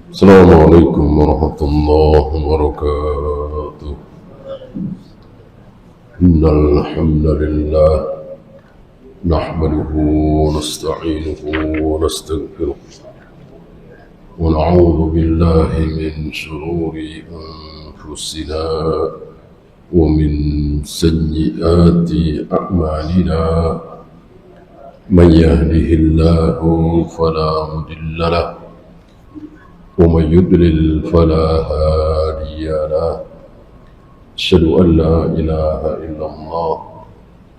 السلام عليكم ورحمة الله وبركاته. إن الحمد لله نحمده ونستعينه ونستغفره ونعوذ بالله من شرور أنفسنا ومن سيئات أعمالنا. من يهده الله فلا مضل له ومن يضلل فلا هادي له. أشهد أن لا إله إلا الله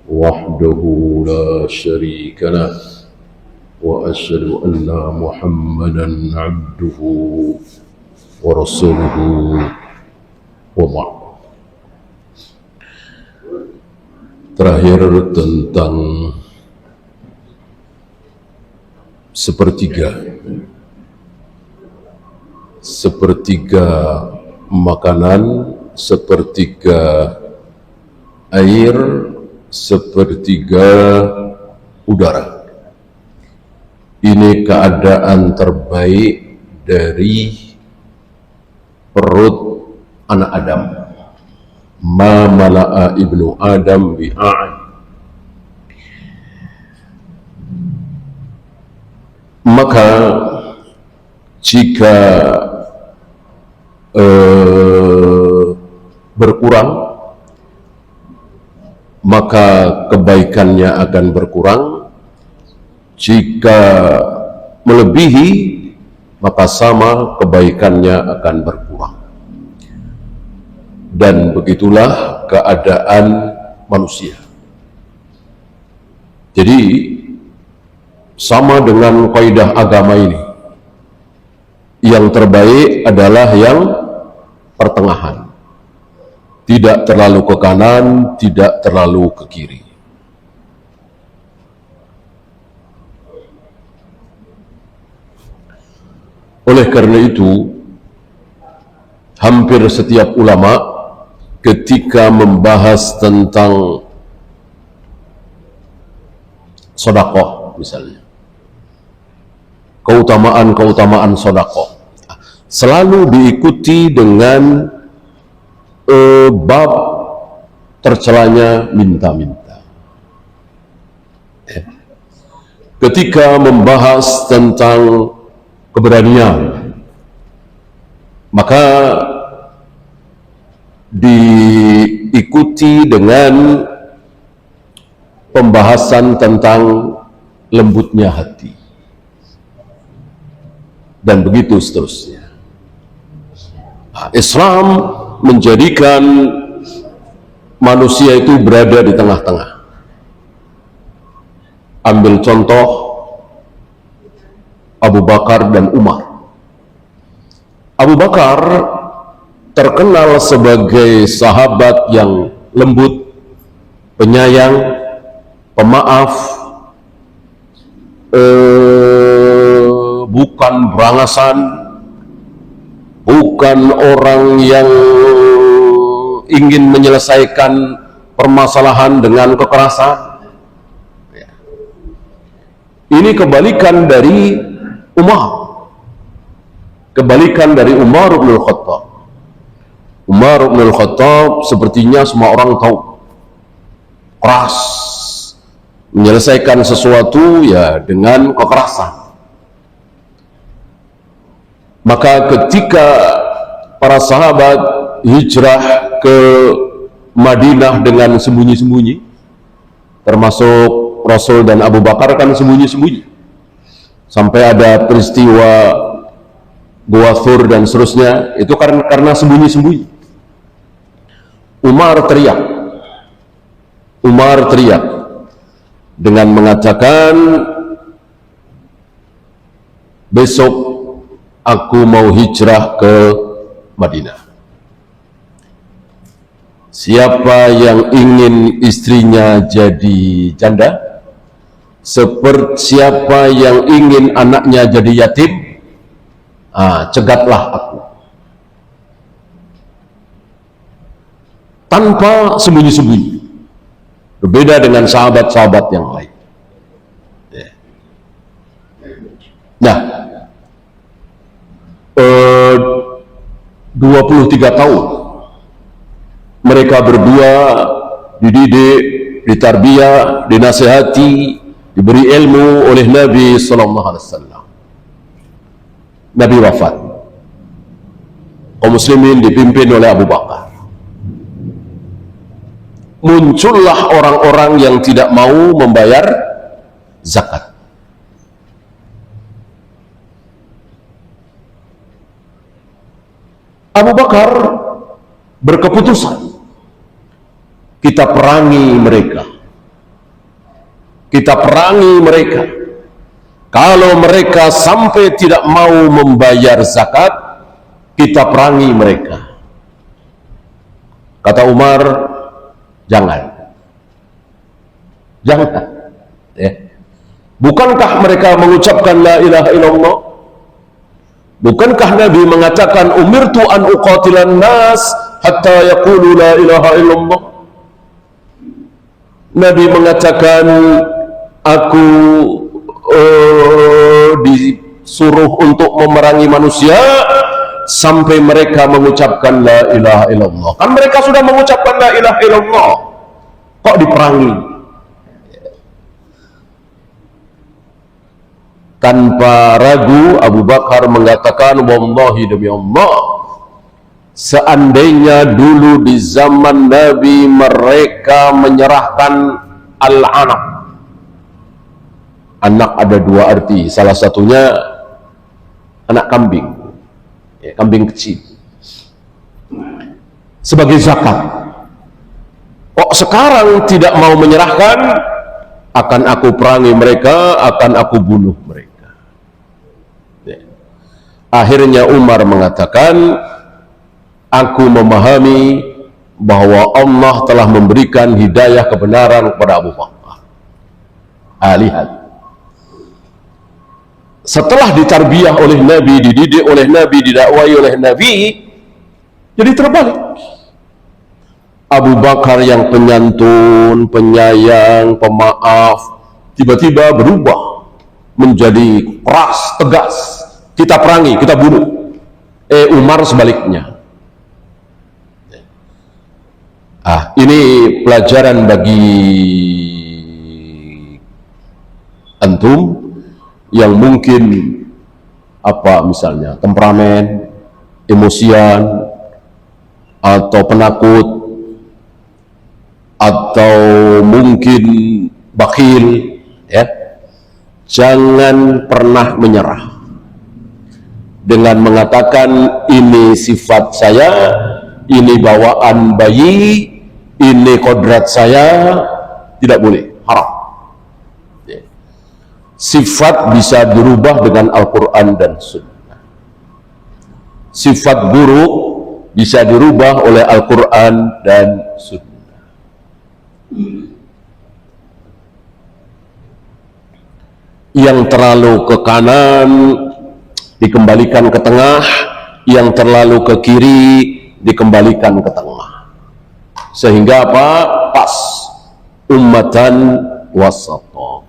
وحده لا شريك له وأشهد أن محمدا عبده ورسوله وبعد. Terakhir tentang sepertiga makanan, sepertiga air, sepertiga udara. Ini keadaan terbaik dari perut anak Adam. Ma mala'a ibnu Adam bi'a'an. Maka jika berkurang, maka kebaikannya akan berkurang. Jika melebihi, maka sama kebaikannya akan berkurang. Dan begitulah keadaan manusia. Jadi sama dengan kaidah agama ini, yang terbaik adalah yang pertengahan, tidak terlalu ke kanan, tidak terlalu ke kiri. Oleh karena itu, hampir setiap ulama ketika membahas tentang sedekah misalnya, keutamaan sedekah, selalu diikuti dengan bab tercelanya minta-minta. Ketika membahas tentang keberanian, maka diikuti dengan pembahasan tentang lembutnya hati, dan begitu seterusnya. Islam menjadikan manusia itu berada di tengah-tengah. Ambil contoh Abu Bakar dan Umar. Abu Bakar terkenal sebagai sahabat yang lembut, penyayang, pemaaf, bukan berangasan, bukan orang yang ingin menyelesaikan permasalahan dengan kekerasan. Ini kebalikan dari Umar. Kebalikan dari Umar bin Khattab. Umar bin Khattab sepertinya semua orang tahu, keras, menyelesaikan sesuatu ya dengan kekerasan. Maka ketika para sahabat hijrah ke Madinah dengan sembunyi-sembunyi, termasuk Rasul dan Abu Bakar kan sembunyi-sembunyi, sampai ada peristiwa Gua Thur dan seterusnya, itu karena sembunyi-sembunyi. Umar teriak dengan mengatakan, besok aku mau hijrah ke Madinah. Siapa yang ingin istrinya jadi janda, siapa yang ingin anaknya jadi yatim, cegatlah aku. Tanpa sembunyi-sembunyi. Berbeda dengan sahabat-sahabat yang lain. Nah, eh, 23 tahun mereka berdua dididik, ditarbiyah, dinasihati, diberi ilmu oleh Nabi sallallahu alaihi wasallam. Nabi wafat, kaum muslimin dipimpin oleh Abu Bakar. Muncullah orang-orang yang tidak mau membayar zakat. Abu Bakar berkeputusan, kita perangi mereka. Kita perangi mereka. Kalau mereka sampai tidak mau membayar zakat, kita perangi mereka. Kata Umar, jangan. Jangan. Bukankah mereka mengucapkan la ilaha illallah? Bukankah Nabi mengatakan umirtu an uqatilan nas hatta yaqulu la ilaha illallah? Nabi mengatakan aku disuruh untuk memerangi manusia sampai mereka mengucapkan la ilaha illallah. Kan mereka sudah mengucapkan la ilaha illallah, kok diperangi? Tanpa ragu Abu Bakar mengatakan, wallahi demi Allah, seandainya dulu di zaman Nabi mereka menyerahkan al-anak. Anak ada dua arti, salah satunya anak kambing, kambing kecil, sebagai zakat. Kok sekarang tidak mau menyerahkan? Akan aku perangi mereka, akan aku bunuh mereka. Akhirnya Umar mengatakan, aku memahami bahwa Allah telah memberikan hidayah kebenaran kepada Abu Bakar. Lihat, setelah ditarbiyah oleh Nabi, dididik oleh Nabi, didakwai oleh Nabi, jadi terbalik. Abu Bakar yang penyantun, penyayang, pemaaf, tiba-tiba berubah menjadi keras, tegas. Kita perangi, kita bunuh. Umar sebaliknya. Ini pelajaran bagi antum yang mungkin misalnya temperamen, emosian, atau penakut, atau mungkin bakhil, jangan pernah menyerah dengan mengatakan ini sifat saya, ini bawaan bayi, ini kodrat saya. Tidak boleh, haram. Sifat bisa dirubah dengan Al-Quran dan Sunnah. Sifat buruk bisa dirubah oleh Al-Quran dan Sunnah. Yang terlalu ke kanan dikembalikan ke tengah, yang terlalu ke kiri dikembalikan ke tengah, sehingga pas, ummatan wasata.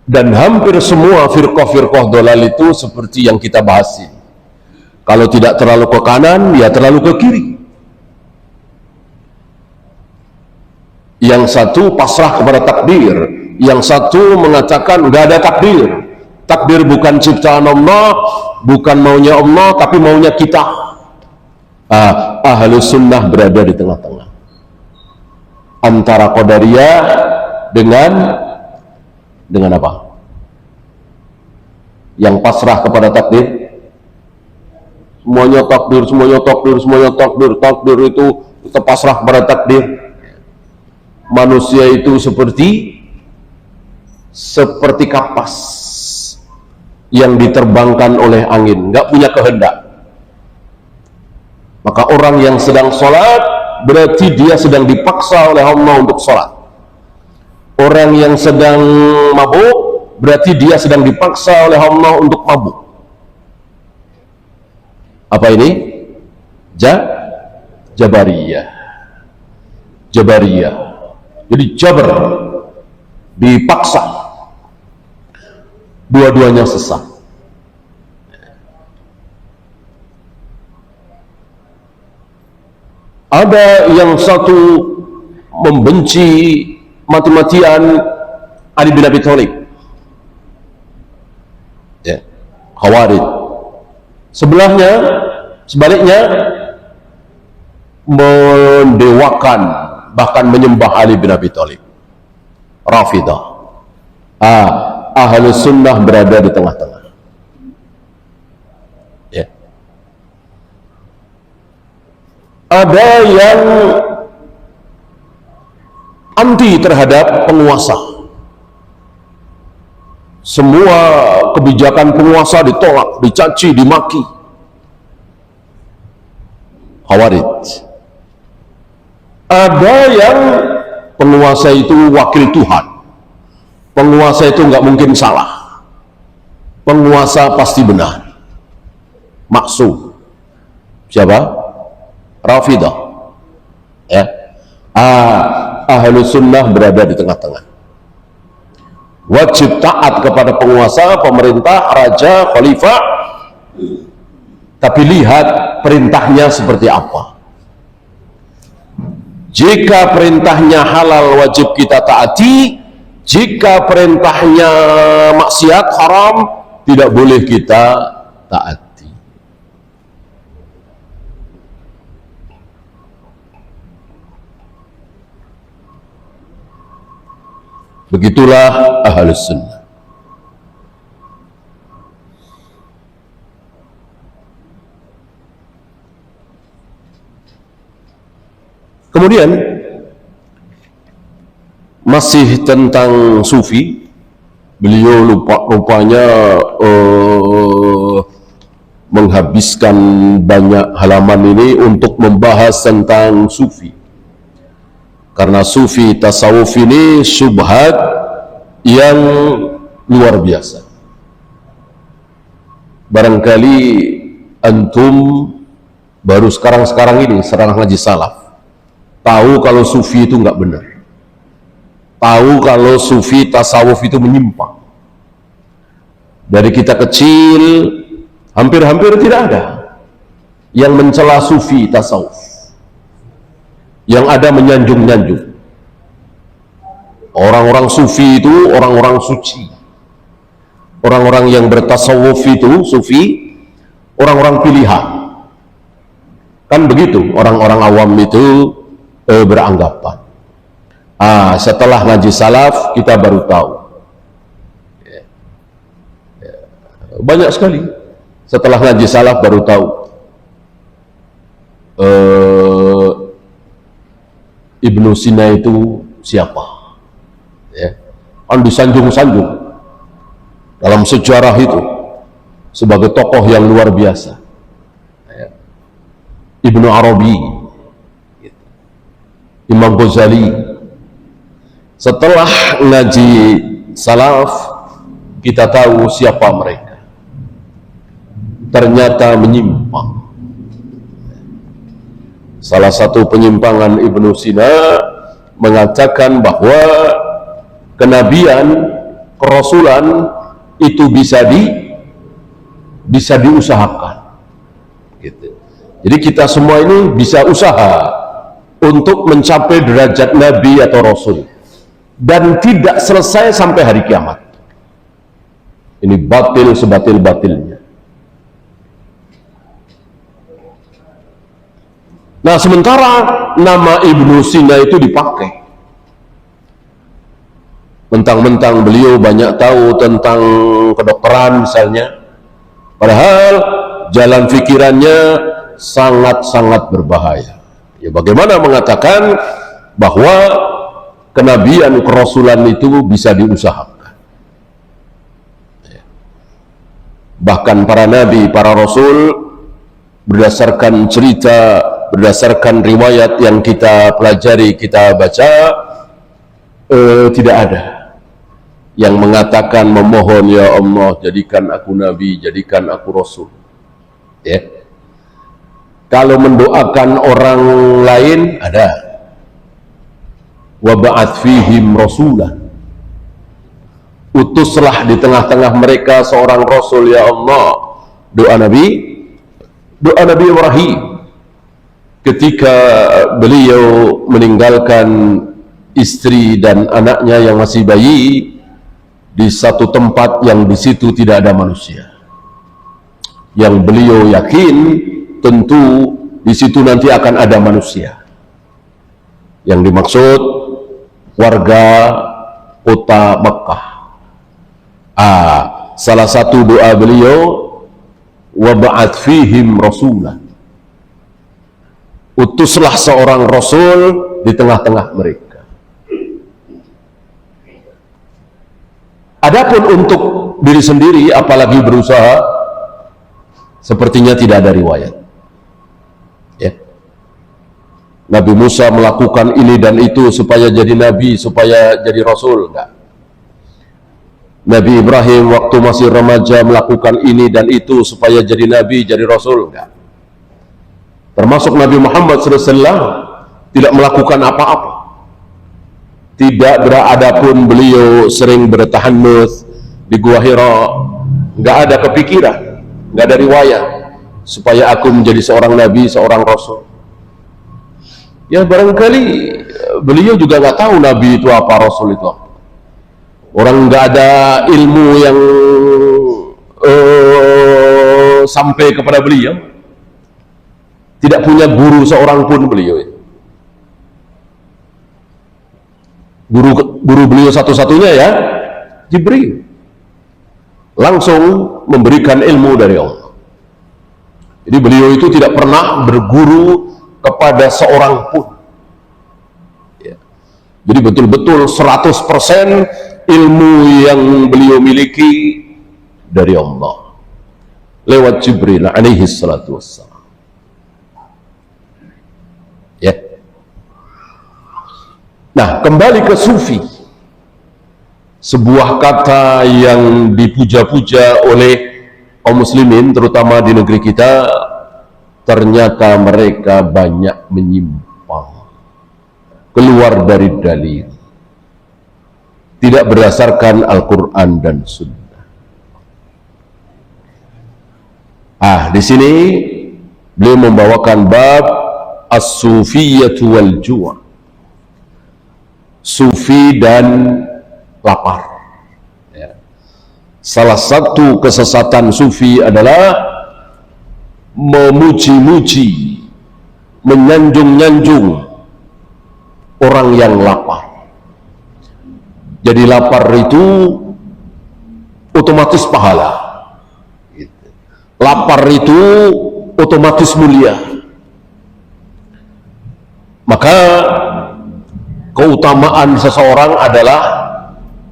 Dan hampir semua firqah-firqah dolal itu seperti yang kita bahas ini. Kalau tidak terlalu ke kanan, ya terlalu ke kiri. Yang satu pasrah kepada takdir, yang satu mengatakan nggak ada takdir. Takdir bukan ciptaan Allah, bukan maunya Allah, tapi maunya kita. Ahlus sunnah berada di tengah-tengah antara qadariyah dengan apa? Yang pasrah kepada takdir. Semuanya takdir, semuanya takdir, semuanya takdir. Takdir itu kita pasrah kepada takdir. Manusia itu seperti kapas yang diterbangkan oleh angin, nggak punya kehendak. Maka orang yang sedang sholat berarti dia sedang dipaksa oleh Allah untuk sholat. Orang yang sedang mabuk berarti dia sedang dipaksa oleh Allah untuk mabuk. Apa ini? Jabariyah. Jabariyah. Jadi Jabar, dipaksa, dua-duanya sesat. Ada yang satu membenci mati-matian Ali bin Abi Thalib, ya, Khawarij. Sebaliknya mendewakan, bahkan menyembah Ali bin Abi Thalib, Rafidah. Ahlus sunnah berada di tengah-tengah, ya. Ada yang anti terhadap penguasa, semua kebijakan penguasa ditolak, dicaci, dimaki, Khawarij. Ada yang penguasa itu wakil Tuhan, penguasa itu nggak mungkin salah, penguasa pasti benar, maksum. Siapa? Rafidah, ya. Ahlus sunnah berada di tengah-tengah, wajib taat kepada penguasa, pemerintah, raja, khalifah, tapi lihat perintahnya seperti apa. Jika perintahnya halal, wajib kita taati. Jika perintahnya maksiat, haram, tidak boleh kita taati. Begitulah Ahlus Sunnah. Kemudian masih tentang sufi, beliau rupanya menghabiskan banyak halaman ini untuk membahas tentang sufi. Karena sufi tasawuf ini syubhat yang luar biasa. Barangkali antum baru sekarang ini serang ngaji salaf, tahu kalau sufi itu nggak benar, tahu kalau sufi tasawuf itu menyimpang. Dari kita kecil hampir-hampir tidak ada yang mencela sufi tasawuf, yang ada menyanjung-nyanjung. Orang-orang sufi itu orang-orang suci, orang-orang yang bertasawuf itu sufi, orang-orang pilihan. Kan begitu orang-orang awam itu beranggapan. Setelah ngaji salaf kita baru tahu, banyak sekali setelah ngaji salaf baru tahu Ibnu Sina itu siapa, ya. Kan disanjung-sanjung dalam sejarah itu sebagai tokoh yang luar biasa, ya. Ibnu Arabi, Imam Ghazali. Setelah ngaji salaf kita tahu siapa mereka, ternyata menyimpang. Salah satu penyimpangan Ibnu Sina mengatakan bahwa kenabian, kerasulan itu bisa diusahakan, gitu. Jadi kita semua ini bisa usaha untuk mencapai derajat Nabi atau Rasul, dan tidak selesai sampai hari kiamat. Ini batil sebatil-batilnya. Nah, sementara nama Ibnu Sina itu dipakai, mentang-mentang beliau banyak tahu tentang kedokteran misalnya, padahal jalan pikirannya sangat-sangat berbahaya. Ya, bagaimana mengatakan bahwa kenabian, kerasulan itu bisa diusahakan? Bahkan para nabi, para rasul, berdasarkan cerita, berdasarkan riwayat yang kita pelajari, kita baca, tidak ada yang mengatakan memohon, ya Allah jadikan aku nabi, jadikan aku rasul, ya. Kalau mendoakan orang lain ada, wa ba'ath fihim rasulah, utuslah di tengah-tengah mereka seorang rasul ya Allah. Doa Nabi Ibrahim ketika beliau meninggalkan istri dan anaknya yang masih bayi di satu tempat yang di situ tidak ada manusia, yang beliau yakin tentu di situ nanti akan ada manusia. Yang dimaksud warga kota Mekah. Salah satu doa beliau, wa ba'ath fihim rasulah, utuslah seorang rasul di tengah-tengah mereka. Adapun untuk diri sendiri apalagi berusaha, sepertinya tidak ada riwayat. Ya. Nabi Musa melakukan ini dan itu supaya jadi nabi, supaya jadi rasul, enggak. Nabi Ibrahim waktu masih remaja melakukan ini dan itu supaya jadi nabi, jadi rasul, enggak. Termasuk Nabi Muhammad SAW tidak melakukan apa-apa. Tidak berada pun beliau sering bertahannuts di Gua Hira, enggak ada kepikiran, enggak ada riwayat supaya aku menjadi seorang nabi, seorang rasul. Ya barangkali beliau juga nggak tahu nabi itu apa, rasul itu apa. Orang nggak ada ilmu yang sampai kepada beliau, tidak punya guru seorang pun beliau. Guru beliau satu-satunya ya Jibril, langsung memberikan ilmu dari Allah. Jadi beliau itu tidak pernah berguru kepada seorang pun ya. Jadi betul-betul 100% ilmu yang beliau miliki dari Allah lewat Jibril alaihi salatu wassalam ya. Nah, kembali ke sufi, sebuah kata yang dipuja-puja oleh kaum muslimin terutama di negeri kita. Ternyata mereka banyak menyimpang, keluar dari dalil, tidak berdasarkan Al-Quran dan Sunnah. Di sini beliau membawakan bab as-sufiyyatu wal ju', sufi dan lapar. Salah satu kesesatan sufi adalah memuji-muji, menyanjung-nyanjung orang yang lapar. Jadi lapar itu otomatis pahala, lapar itu otomatis mulia. Maka keutamaan seseorang adalah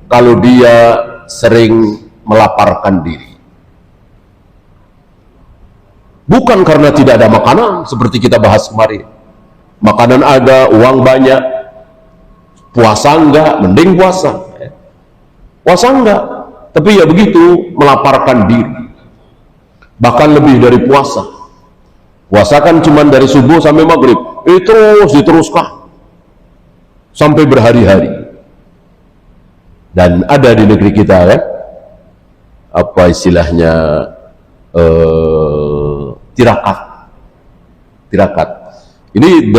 kalau dia sering melaparkan diri. Bukan karena tidak ada makanan seperti kita bahas kemarin. Makanan ada, uang banyak, puasa enggak, mending puasa. Puasa enggak, tapi ya begitu, melaparkan diri. Bahkan lebih dari puasa. Puasa kan cuma dari subuh sampai maghrib, terus diteruskan sampai berhari-hari. Dan ada di negeri kita kan, apa istilahnya, tirakat. Ini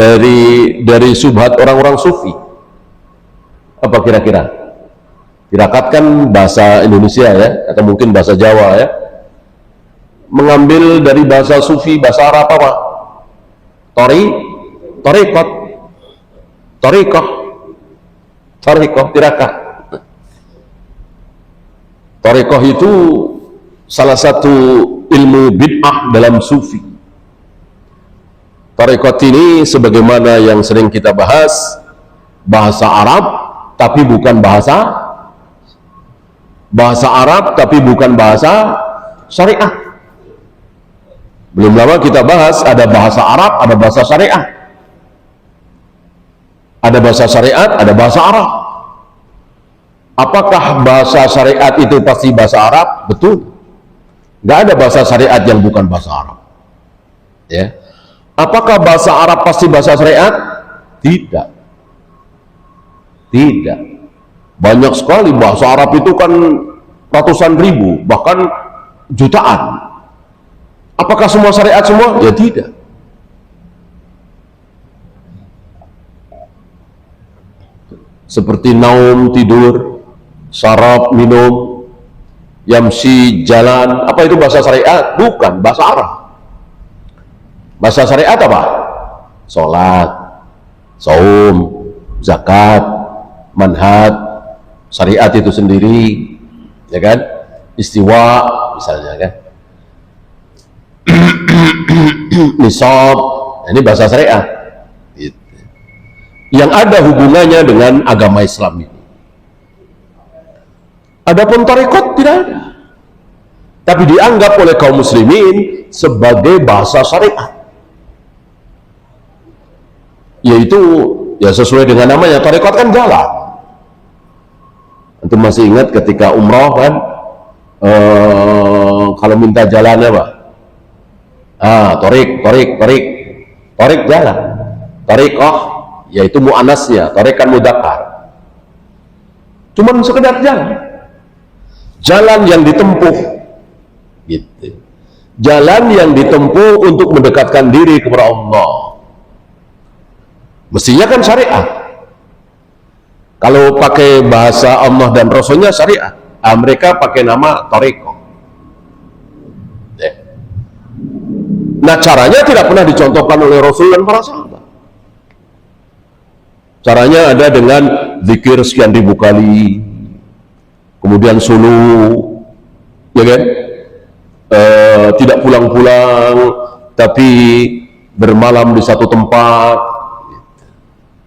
dari subhat orang-orang sufi. Apa kira-kira? Tirakat kan bahasa Indonesia ya, atau mungkin bahasa Jawa ya. Mengambil dari bahasa sufi, bahasa Arab apa? Tariqah, tirakat. Tariqah itu salah satu ilmu bid'ah dalam sufi. Tariqat ini sebagaimana yang sering kita bahas, bahasa Arab tapi bukan bahasa Arab tapi bukan bahasa syariah. Belum lama kita bahas ada bahasa Arab, ada bahasa syariah. Ada bahasa syariat, ada bahasa Arab. Apakah bahasa syariat itu pasti bahasa Arab? Betul. Nggak ada bahasa syariat yang bukan bahasa Arab. Ya. Apakah bahasa Arab pasti bahasa syariat? Tidak. Tidak. Banyak sekali bahasa Arab itu kan ratusan ribu, bahkan jutaan. Apakah semua syariat semua? Ya tidak. Seperti naum, tidur, syarab, minum, yamsi, jalan, apa itu bahasa syariat? Bukan, bahasa Arab. Bahasa syariat apa? Sholat, saum, zakat, manhaj, syariat itu sendiri, ya kan? Istiwa misalnya kan. Nisab, ini bahasa syariat. Gitu. Yang ada hubungannya dengan agama Islam ini. Adapun tarekat tidak ada. Tapi dianggap oleh kaum muslimin sebagai bahasa syariat. Yaitu ya sesuai dengan namanya, tarekat kan jalan. Antum masih ingat ketika umroh kan, kalau minta jalannya apa? Torik jalan. Tariqah yaitu mu'anasnya, torik kan mudzakkar. Cuman sekedar jalan. Jalan yang ditempuh gitu. Jalan yang ditempuh untuk mendekatkan diri kepada Allah. Mestinya kan syariat. Kalau pakai bahasa Allah dan Rasulnya syariat. Mereka pakai nama tariqah. Nah, caranya tidak pernah dicontohkan oleh Rasul dan para sahabat. Caranya ada dengan zikir sekian ribu kali, kemudian sulu, ya kan? Tidak pulang-pulang, tapi bermalam di satu tempat.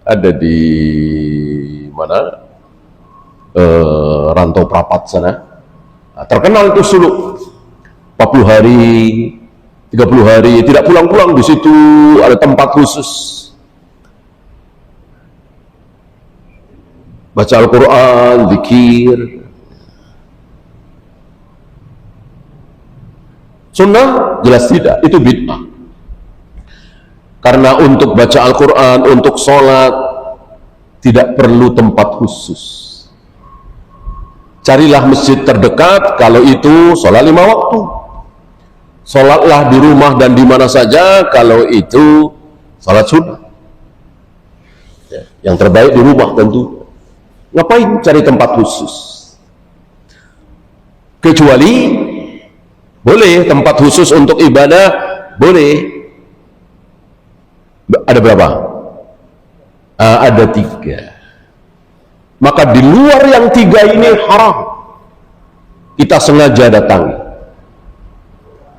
Ada di mana? Rantau Prapat sana. Nah, terkenal itu sulu. 40 hari, 30 hari, tidak pulang-pulang, di situ ada tempat khusus. Baca Al-Quran, zikir. Sunnah? Jelas tidak, itu bid'ah. Karena untuk baca Al-Quran, untuk sholat, tidak perlu tempat khusus. Carilah masjid terdekat, kalau itu sholat 5 waktu. Sholatlah di rumah dan di mana saja, kalau itu sholat sunnah. Yang terbaik di rumah tentu. Ngapain cari tempat khusus? Kecuali boleh tempat khusus untuk ibadah, boleh. Ada berapa? Ada 3. Maka di luar yang 3 ini haram kita sengaja datangi.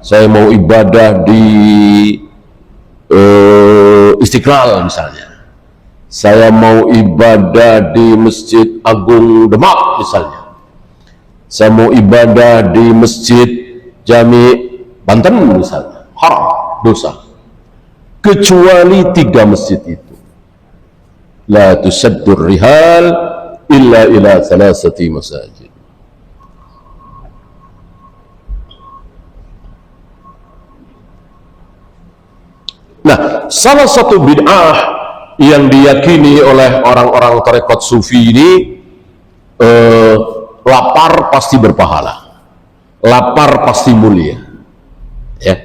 Saya mau ibadah di Istiqlal misalnya, saya mau ibadah di Masjid Agung Demak misalnya, saya mau ibadah di Masjid Jami Banten misalnya, haram, dosa. Kecuali 3 masjid itu. La tusaddur rihal illa ila thalathati masajid. Nah, salah satu bid'ah yang diyakini oleh orang-orang tarekat sufi ini, lapar pasti berpahala, lapar pasti mulia, ya.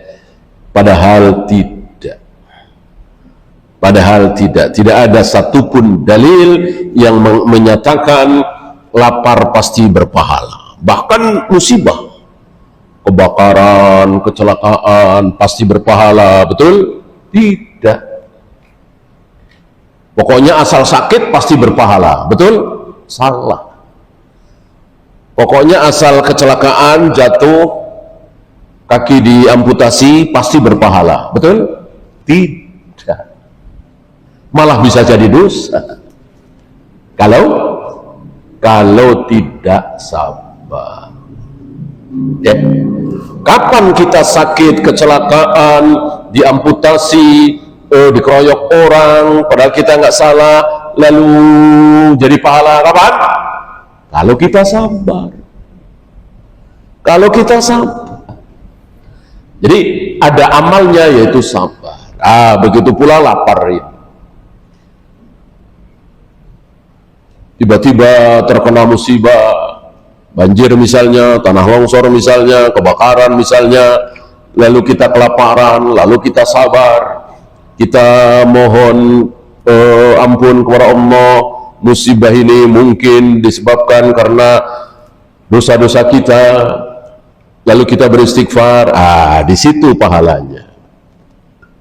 Padahal tidak ada satupun dalil yang menyatakan lapar pasti berpahala. Bahkan musibah, kebakaran, kecelakaan pasti berpahala, betul? Tidak. Pokoknya asal sakit pasti berpahala, betul? Salah. Pokoknya asal kecelakaan, jatuh, kaki diamputasi pasti berpahala, betul? Tidak. Malah bisa jadi dosa kalau tidak sabar, ya. Kapan kita sakit, kecelakaan, diamputasi, dikeroyok orang padahal kita nggak salah, lalu jadi pahala? Kapan? Kalau kita sabar. Jadi ada amalnya, yaitu sabar. Begitu pula lapar itu. tiba-tiba terkena musibah, banjir misalnya, tanah longsor misalnya, kebakaran misalnya, lalu kita kelaparan, lalu kita sabar, kita mohon ampun kepada Allah. Musibah ini mungkin disebabkan karena dosa-dosa kita, lalu kita beristighfar. Di situ pahalanya,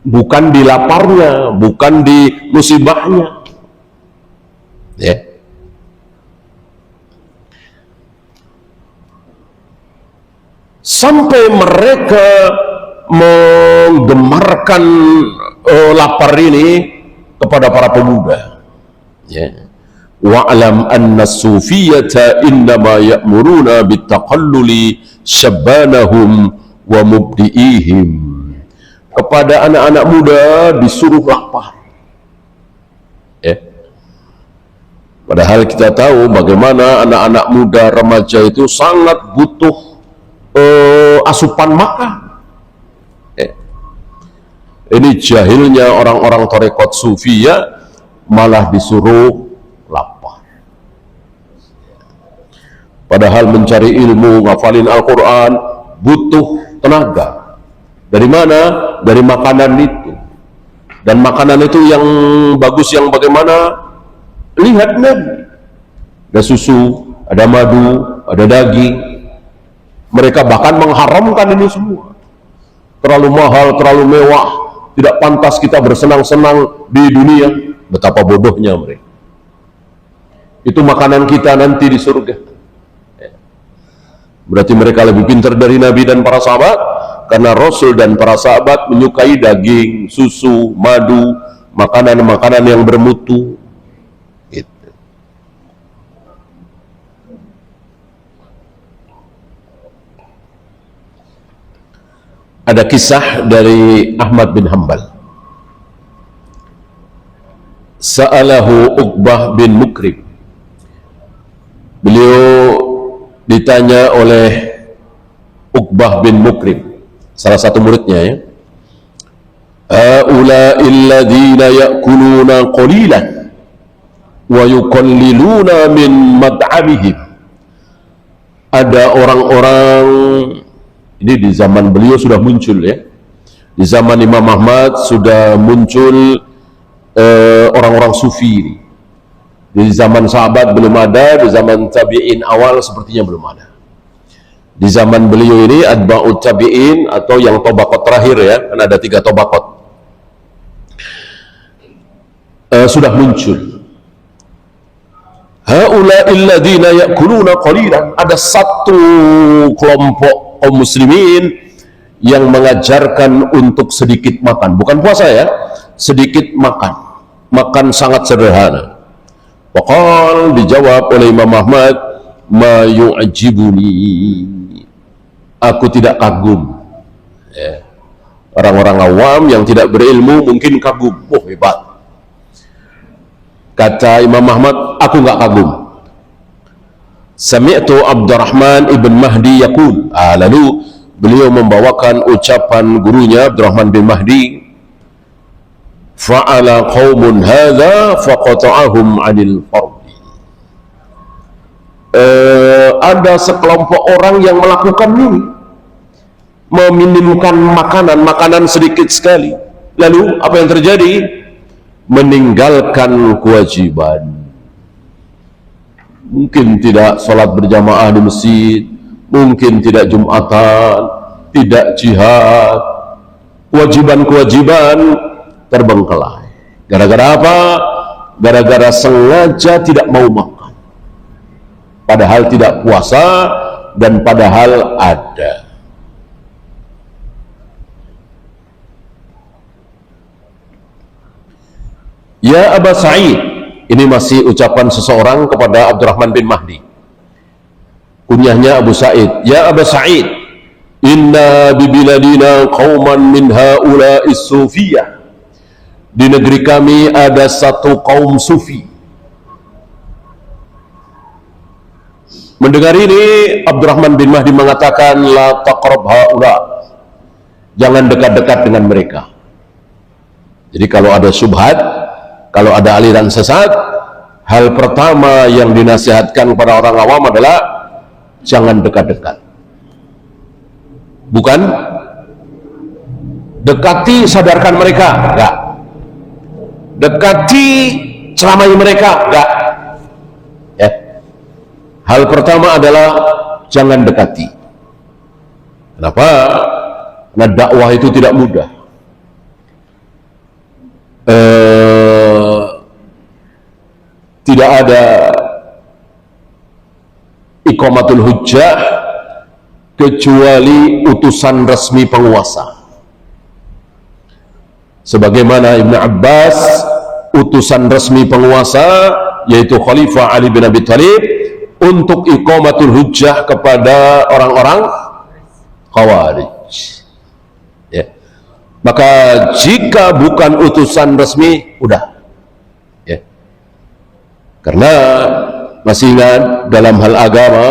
bukan di laparnya, bukan di musibahnya, ya. Sampai mereka menggemarkan lapar ini kepada para pemuda, ya. Wa'lam anna sufiyata innama ya'muruna bitaqalluli syabbanahum wa mubdi'ihim. Kepada anak-anak muda disuruh lapar, ya. Padahal kita tahu bagaimana anak-anak muda remaja itu sangat butuh asupan makan. Ini jahilnya orang-orang tarekat sufiyah, malah disuruh lapar. Padahal mencari ilmu, ngafalin Al-Quran butuh tenaga. Dari mana? Dari makanan itu. Dan makanan itu yang bagus yang bagaimana? Lihat Nabi, ada susu, ada madu, ada daging. Mereka bahkan mengharamkan ini semua. Terlalu mahal, terlalu mewah, tidak pantas kita bersenang-senang di dunia. Betapa bodohnya mereka. Itu makanan kita nanti di surga. Berarti mereka lebih pintar dari Nabi dan para sahabat, karena Rasul dan para sahabat menyukai daging, susu, madu, makanan-makanan yang bermutu. Ada kisah dari Ahmad bin Hanbal. Sa'alahu Uqbah bin Mukrim. Beliau ditanya oleh Uqbah bin Mukrim, salah satu muridnya, ya. Haula'il ladzina ya'kuluna qalilan wa yuqalliluna min mad'amihim. Ada orang-orang, ini di zaman beliau sudah muncul, ya. Di zaman Imam Ahmad sudah muncul orang-orang sufi ini. Di zaman sahabat belum ada, di zaman tabi'in awal sepertinya belum ada. Di zaman beliau ini atba'ut tabi'in atau yang tobakot terakhir, ya, kan ada 3 tobakot, sudah muncul. Haula'il ladzina ya'kuluna qalilan. Ada satu kelompok kaum muslimin yang mengajarkan untuk sedikit makan, bukan puasa, ya, sedikit makan sangat sederhana. Waqal, dijawab oleh Imam Ahmad, ma yu'jibuni, aku tidak kagum. Ya. Orang-orang awam yang tidak berilmu mungkin kagum, oh hebat. Kata Imam Ahmad, aku nggak kagum. Sami'tu Abdurrahman ibn Mahdi yaqul. Lalu beliau membawakan ucapan gurunya Abdurrahman bin Mahdi, fa'ala qaumun hadza faqata'ahum 'anil fardi. Ada sekelompok orang yang melakukan ini, meminimkan makanan sedikit sekali. Lalu apa yang terjadi? Meninggalkan kewajiban. Mungkin tidak sholat berjamaah di masjid, mungkin tidak jumatan, tidak jihad, kewajiban-kewajiban terbengkelai. Gara-gara apa? Gara-gara sengaja tidak mau makan, padahal tidak puasa dan padahal ada. Ya Aba Sa'id, ini masih ucapan seseorang kepada Abdurrahman bin Mahdi. Kunyahnya Abu Sa'id. Ya Aba Sa'id, inna bibiladina qauman min haula'is sufiyah. Di negeri kami ada satu kaum sufi. Mendengar ini, Abdurrahman bin Mahdi mengatakan, la taqrab haula, jangan dekat-dekat dengan mereka. Jadi kalau ada syubhat, kalau ada aliran sesat, Hal pertama yang dinasihatkan kepada orang awam adalah jangan dekat-dekat. Bukan dekati, sadarkan mereka, enggak. Dekati, ceramai mereka, enggak. Ya. Hal pertama adalah jangan dekati. Kenapa? Karena dakwah itu tidak mudah. Tidak ada iqamatul hujjah kecuali utusan resmi penguasa. Sebagaimana Ibn Abbas, utusan resmi penguasa yaitu Khalifah Ali bin Abi Thalib untuk iqamatul hujjah kepada orang-orang Khawarij. Ya. Maka jika bukan utusan resmi, udah. Ya. Karena masih ingat dalam hal agama,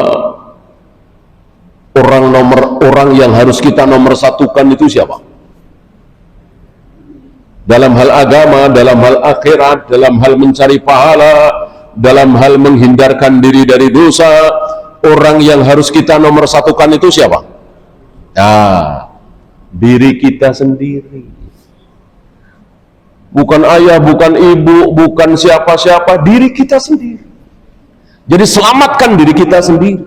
orang yang harus kita nomor satukan itu siapa? Dalam hal agama, dalam hal akhirat, dalam hal mencari pahala, dalam hal menghindarkan diri dari dosa, orang yang harus kita nomor satukan itu siapa? Nah, diri kita sendiri. Bukan ayah, bukan ibu, bukan siapa-siapa, diri kita sendiri. Jadi selamatkan diri kita sendiri.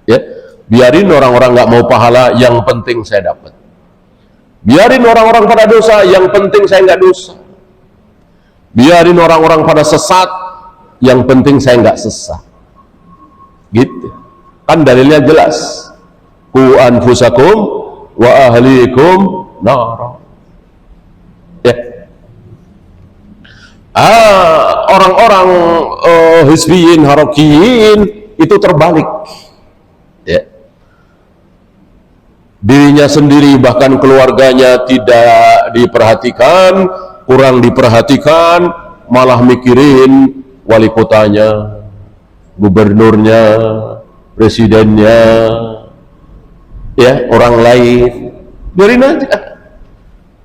Ya, biarin orang-orang nggak mau pahala, yang penting saya dapat. Biarin orang-orang pada dosa, yang penting saya nggak dosa. Biarin orang-orang pada sesat, yang penting saya nggak sesat. Gitu. Kan dalilnya jelas. Qu anfusakum wa ahlikum nar. Ya. Orang-orang hizbiyin, harakiyin itu terbalik. Ya. Dirinya sendiri bahkan keluarganya tidak diperhatikan, kurang diperhatikan, malah mikirin wali kotanya, gubernurnya, presidennya, ya, orang lain. Biarin aja.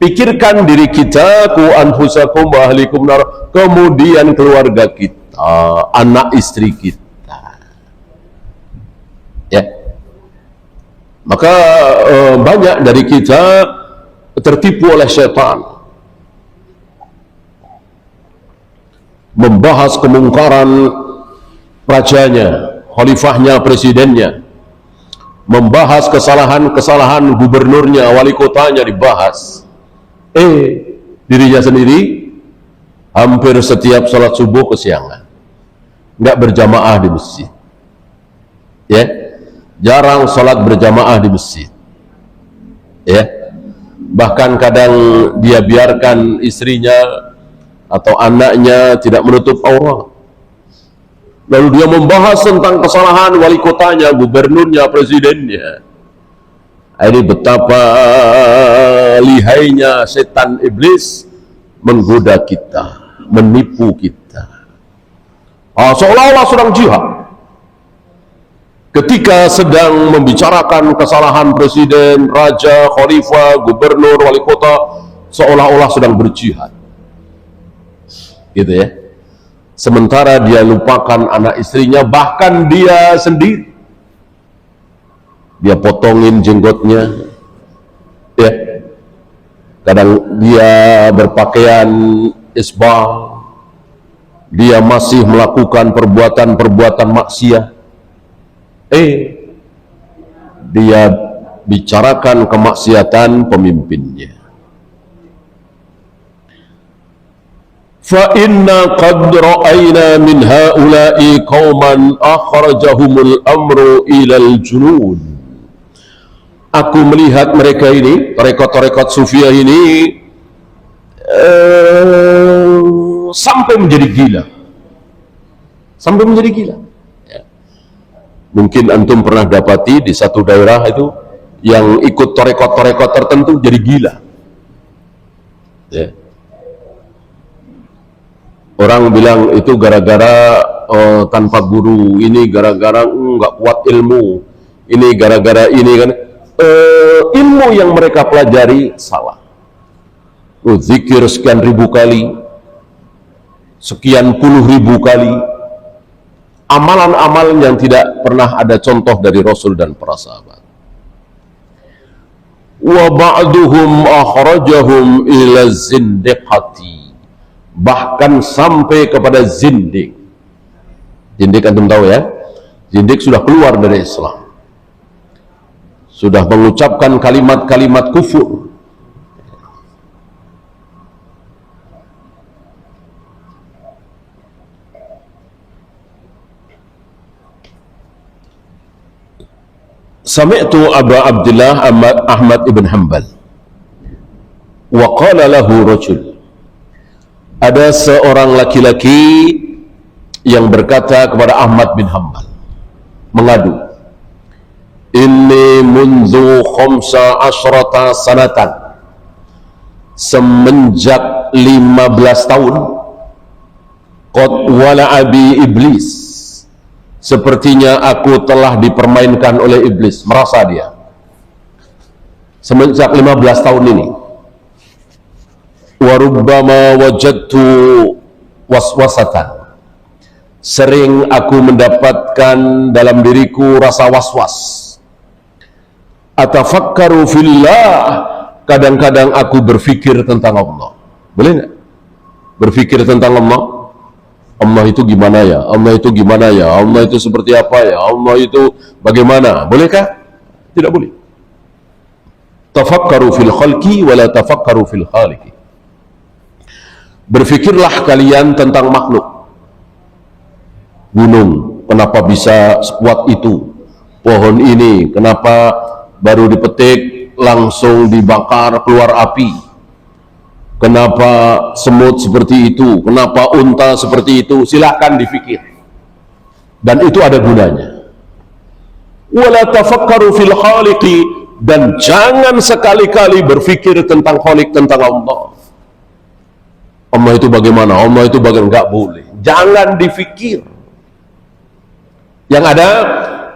Pikirkan diri kita, ku anfusakum wa ahlikum nar, kemudian keluarga kita, anak istri kita. Ya. Maka banyak dari kita tertipu oleh syaitan, membahas kemungkaran rajanya, khalifahnya, presidennya, membahas kesalahan-kesalahan gubernurnya, wali kotanya dibahas. Dirinya sendiri hampir setiap sholat subuh kesiangan, nggak berjamaah di masjid. Ya, jarang sholat berjamaah di masjid. Ya, bahkan kadang dia biarkan istrinya atau anaknya tidak menutup aurat. Lalu dia membahas tentang kesalahan wali kotanya, gubernurnya, presidennya. Ini betapa lihainya setan iblis menggoda kita, menipu kita. Seolah-olah sedang jihad. Ketika sedang membicarakan kesalahan presiden, raja, khalifah, gubernur, wali kota, seolah-olah sedang berjihad. Gitu ya. Sementara dia lupakan anak istrinya, bahkan dia sendiri. Dia potongin jenggotnya, ya. Kadang dia berpakaian isbal, dia masih melakukan perbuatan-perbuatan maksiat. Dia bicarakan kemaksiatan pemimpinnya. Fa inna qad ra'ayna min haula'i qauman akhrajahumul amru ilal junud. Aku melihat mereka ini, tarekat-tarekat sufiah ini sampai menjadi gila. Sampai menjadi gila. Ya. Mungkin antum pernah dapati di satu daerah itu yang ikut tarekat-tarekat tertentu jadi gila. Ya. Orang bilang itu gara-gara tanpa guru, ini gara-gara nggak kuat ilmu, ini gara-gara ini kan. Ilmu yang mereka pelajari salah. Zikir sekian ribu kali, sekian puluh ribu kali, amalan-amalan yang tidak pernah ada contoh dari Rasul dan para sahabat. Wa ba'duhum akhrajahum ila zindiqati, bahkan sampai kepada zindik. Zindik antum tahu ya, zindik sudah keluar dari Islam, sudah mengucapkan kalimat-kalimat kufur. Sami'tu Abu Abdullah Ahmad ibn Hanbal wa qala lahu rajul, ada seorang laki-laki yang berkata kepada Ahmad bin Hanbal, mengadu, inni munzu khamsa asyrata sanatan, semenjak 15 tahun, qad wala'a bi iblis, sepertinya aku telah dipermainkan oleh iblis. Merasa dia semenjak 15 tahun ini. Wa rubbama wajadtu waswasatan, sering aku mendapatkan dalam diriku rasa was-was. Atafakkaru fillah, kadang-kadang aku berpikir tentang Allah. Boleh nggak berpikir tentang Allah? Allah itu gimana ya? Allah itu gimana ya? Allah itu seperti apa ya? Allah itu bagaimana? Bolehkah? Tidak boleh. Tafakkaru fil khalqi wa la tafakkaru fil khaliqi. Berfikirlah kalian tentang makhluk. Gunung, kenapa bisa sekuat itu? Pohon ini, kenapa baru dipetik langsung dibakar keluar api? Kenapa semut seperti itu? Kenapa unta seperti itu? Silahkan difikir, dan itu ada gunanya. Wala tafakkaru fil khaliqi, dan jangan sekali-kali berfikir tentang khaliq, tentang Allah. Allah itu bagaimana? Allah itu bagaimana? Enggak boleh. Jangan difikir. Yang ada,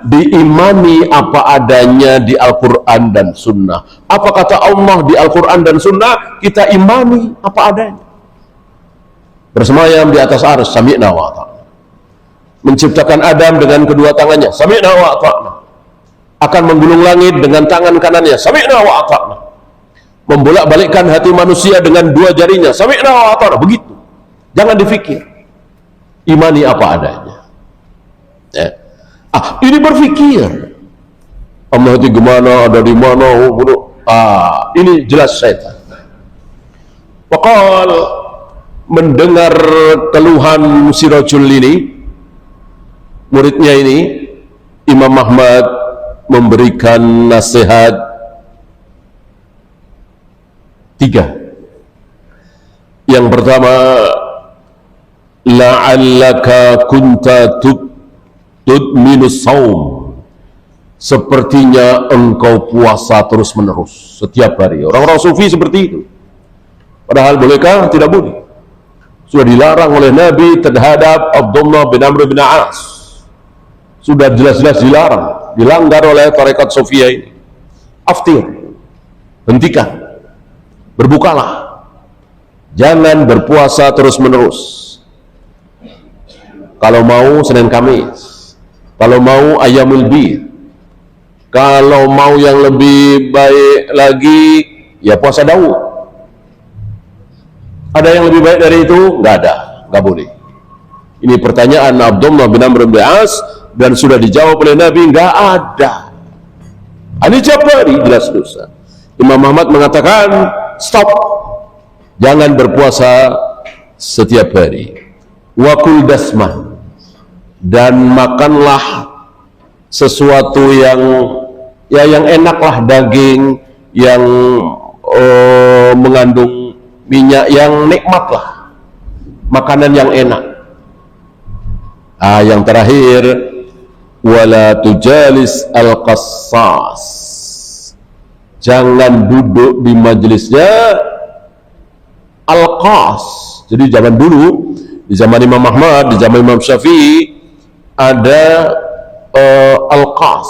diimani apa adanya di Al-Quran dan Sunnah. Apa kata Allah di Al-Quran dan Sunnah, kita imani apa adanya. Bersemayam di atas arsy, sami'na wa ata'na. Menciptakan Adam dengan kedua tangannya, sami'na wa ata'na. Akan menggulung langit dengan tangan kanannya, sami'na wa ata'na. Membolak-balikkan hati manusia dengan dua jarinya, sami'na wa ata'na. Begitu. Jangan difikir, imani apa adanya. Ya. Ini berpikir Allah itu gimana, ada di mana, ini jelas syaitan. Waqal, mendengar keluhan si rajul ini, muridnya ini, Imam Ahmad memberikan nasihat 3. Yang pertama, la'allaka kunta tudminus saum, sepertinya engkau puasa terus menerus setiap hari. Orang-orang sufi seperti itu. Padahal bolehkah? Tidak boleh. Sudah dilarang oleh Nabi terhadap Abdullah bin Amr bin As. Sudah jelas-jelas dilarang, dilanggar oleh tarekat Sufiyah ini. Aftir, hentikan, berbukalah, jangan berpuasa terus menerus. Kalau mau Senin Kamis, kalau mau Ayyamul Bid, kalau mau yang lebih baik lagi ya puasa Daud. Ada yang lebih baik dari itu? Nggak ada, nggak boleh. Ini pertanyaan Abdullah bin Amr bin As dan sudah dijawab oleh Nabi, nggak ada. Ini Jabari, jelas dosa. Imam Ahmad mengatakan stop, jangan berpuasa setiap hari. Wakul dasman, dan makanlah sesuatu yang enaklah, daging yang mengandung minyak yang nikmat lah, makanan yang enak. Yang terakhir, wala tujalis al-qassas, jangan duduk di majelisnya al-qas. Jadi zaman dulu, di zaman Imam Ahmad, di zaman Imam Syafi'i, ada al-qas,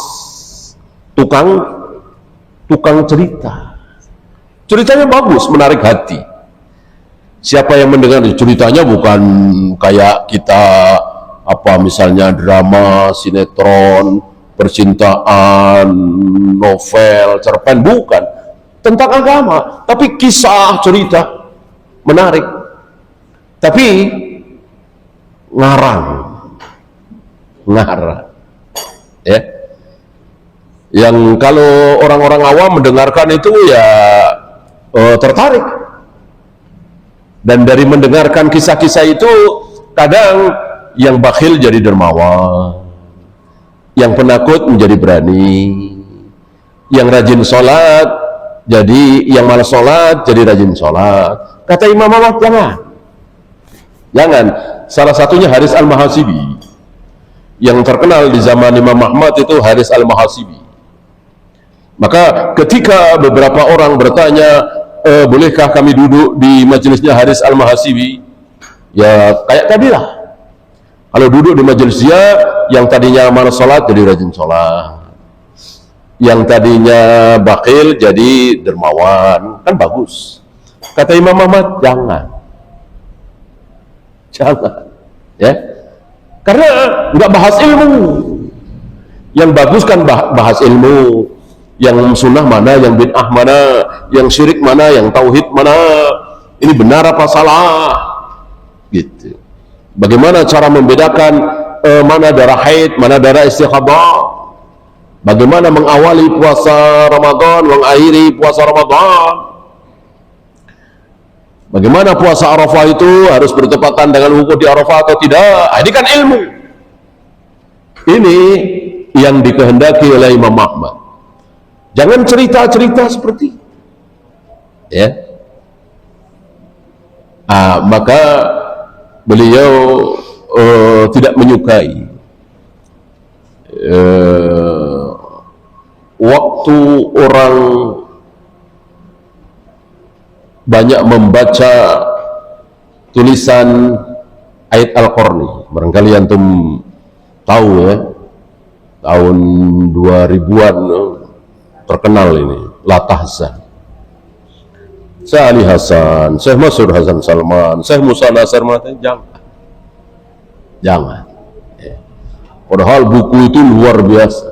tukang cerita. Ceritanya bagus, menarik hati. Siapa yang mendengar ceritanya bukan kayak kita apa misalnya drama, sinetron, percintaan, novel, cerpen, bukan. Tentang agama, tapi kisah, cerita menarik. Tapi ngarang. Ya. Yang kalau orang-orang awam mendengarkan itu ya tertarik. Dan dari mendengarkan kisah-kisah itu, kadang yang bakhil jadi dermawan, yang penakut menjadi berani, yang rajin sholat jadi, yang malas sholat jadi rajin sholat. Kata Imam Ahmad, jangan. Salah satunya Haris Al-Mahasibi, yang terkenal di zaman Imam Ahmad itu Haris Al-Mahasibi. Maka ketika beberapa orang bertanya, bolehkah kami duduk di majelisnya Haris Al-Mahasibi? Ya kayak tadi lah. Kalau duduk di majelis dia, yang tadinya malas sholat jadi rajin sholat, yang tadinya bakhil jadi dermawan, kan bagus. Kata Imam Ahmad, jangan, ya, karena nggak bahas ilmu. Yang bagus kan bahas ilmu. Yang sunnah mana, yang bid'ah mana, yang syirik mana, yang tauhid mana, ini benar apa salah, gitu. Bagaimana cara membedakan mana darah haid, mana darah istihadah, bagaimana mengawali puasa Ramadan, mengakhiri puasa Ramadan, bagaimana puasa Arafah itu harus bertepatan dengan wukuf di Arafah atau tidak. Ini kan ilmu. Ini yang dikehendaki oleh Imam Ahmad. Jangan cerita-cerita seperti ya. Maka beliau tidak menyukai waktu orang banyak membaca tulisan ayat Al-Qarni. Barangkali antum tahu ya, tahun 2000-an terkenal ini, La Tahzan. Syekh Ali Hasan, Syekh Mas'ud Hasan Salman, Syekh Musa Nasir Mata, jangan. Padahal buku itu luar biasa,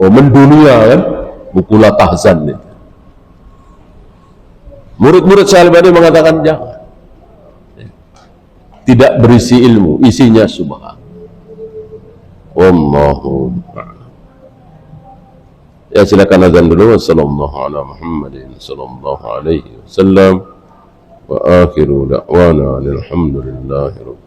mendunia kan, buku La Tahzan itu. Murid-murid Syekh Albani mengatakan jangan, tidak berisi ilmu, isinya subhan. Wallahu a'lam. Ya silakan azan dulu. Wassallallahu ala Muhammadin sallallahu alaihi wasallam wa akhiru da'wana alhamdulillahi rabbil